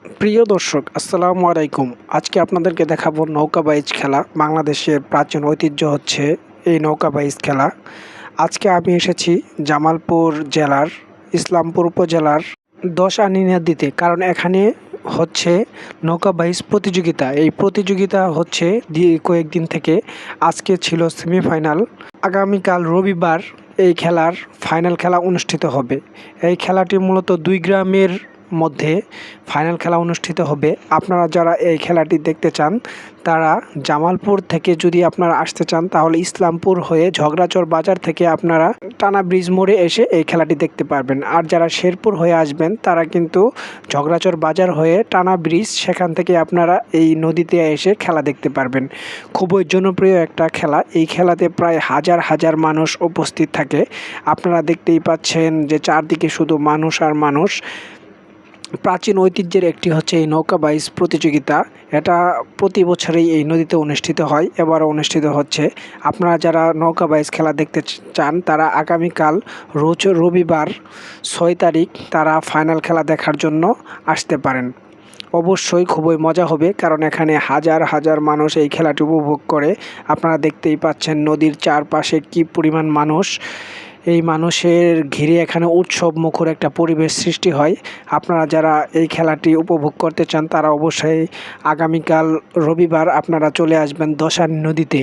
প্রিয় দর্শক, আসসালামু আলাইকুম। আজকে আপনাদেরকে দেখাবো নৌকাবাইজ খেলা। বাংলাদেশের প্রাচীন ঐতিহ্য হচ্ছে এই নৌকাবাইজ খেলা। আজকে আমি এসেছি জামালপুর জেলার ইসলামপুর উপজেলার ১০ আনি নদীতে, কারণ এখানে হচ্ছে নৌকাবাইজ প্রতিযোগিতা। এই প্রতিযোগিতা হচ্ছে কয়েকদিন থেকে। আজকে ছিল সেমিফাইনাল। আগামীকাল রবিবার এই খেলার ফাইনাল খেলা অনুষ্ঠিত হবে। এই খেলাটি মূলত ২ গ্রামের মধ্যে ফাইনাল খেলা অনুষ্ঠিত হবে। আপনারা যারা এই খেলাটি দেখতে চান তারা জামালপুর থেকে যদি আপনারা আসতে চান তাহলে ইসলামপুর হয়ে ঝগড়াচর বাজার থেকে আপনারা টানা ব্রিজ মোড়ে এসে এই খেলাটি দেখতে পারবেন। আর যারা শেরপুর হয়ে আসবেন তারা কিন্তু ঝগড়াচর বাজার হয়ে টানা ব্রিজ, সেখান থেকে আপনারা এই নদীতে এসে খেলা দেখতে পারবেন। খুবই জনপ্রিয় একটা খেলা। এই খেলাতে প্রায় হাজার হাজার মানুষ উপস্থিত থাকে। আপনারা দেখতেই পাচ্ছেন যে চারদিকে শুধু মানুষ আর মানুষ। প্রাচীন ঐতিহ্যের একটি হচ্ছে এই নৌকাবাইজ প্রতিযোগিতা। এটা প্রতি বছরেই এই নদীতে অনুষ্ঠিত হয়, এবারও অনুষ্ঠিত হচ্ছে। আপনারা যারা নৌকাবাইজ খেলা দেখতে চান তারা আগামীকাল রবিবার ৬ তারিখ তারা ফাইনাল খেলা দেখার জন্য আসতে পারেন। অবশ্যই খুবই মজা হবে, কারণ এখানে হাজার হাজার মানুষ এই খেলাটি উপভোগ করে। আপনারা দেখতেই পাচ্ছেন নদীর চারপাশে কী পরিমাণ মানুষ। এই মানুষের ঘিরে এখানে উৎসব মুখর একটা পরিবেশ সৃষ্টি হয়। আপনারা যারা এই খেলাটি উপভোগ করতে চান তারা অবশ্যই আগামীকাল রবিবার আপনারা চলে আসবেন ১০ আনি নদীতে।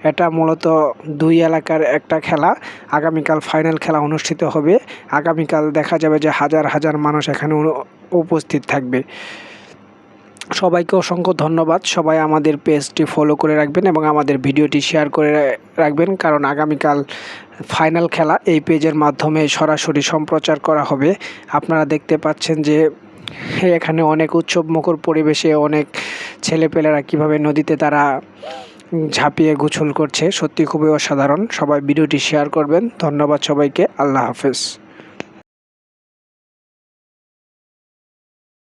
এটা মূলত ২ এলাকার একটা খেলা। আগামীকাল ফাইনাল খেলা অনুষ্ঠিত হবে। আগামীকাল দেখা যাবে যে হাজার হাজার মানুষ এখানে উপস্থিত থাকবে। সবাইকে অসংখ্য ধন্যবাদ। সবাই আমাদের পেজটি ফলো করে রাখবেন এবং আমাদের ভিডিওটি শেয়ার করে রাখবেন, কারণ আগামীকাল ফাইনাল খেলা এই পেজের মাধ্যমে সরাসরি সম্প্রচার করা হবে। আপনারা দেখতে পাচ্ছেন যে এখানে অনেক উৎসব মুখর পরিবেশে অনেক ছেলেপেলেরা কীভাবে নদীতে তারা ঝাঁপিয়ে গোসল করছে। সত্যি খুবই অসাধারণ। সবাই ভিডিওটি শেয়ার করবেন। ধন্যবাদ সবাইকে। আল্লাহ হাফেজ।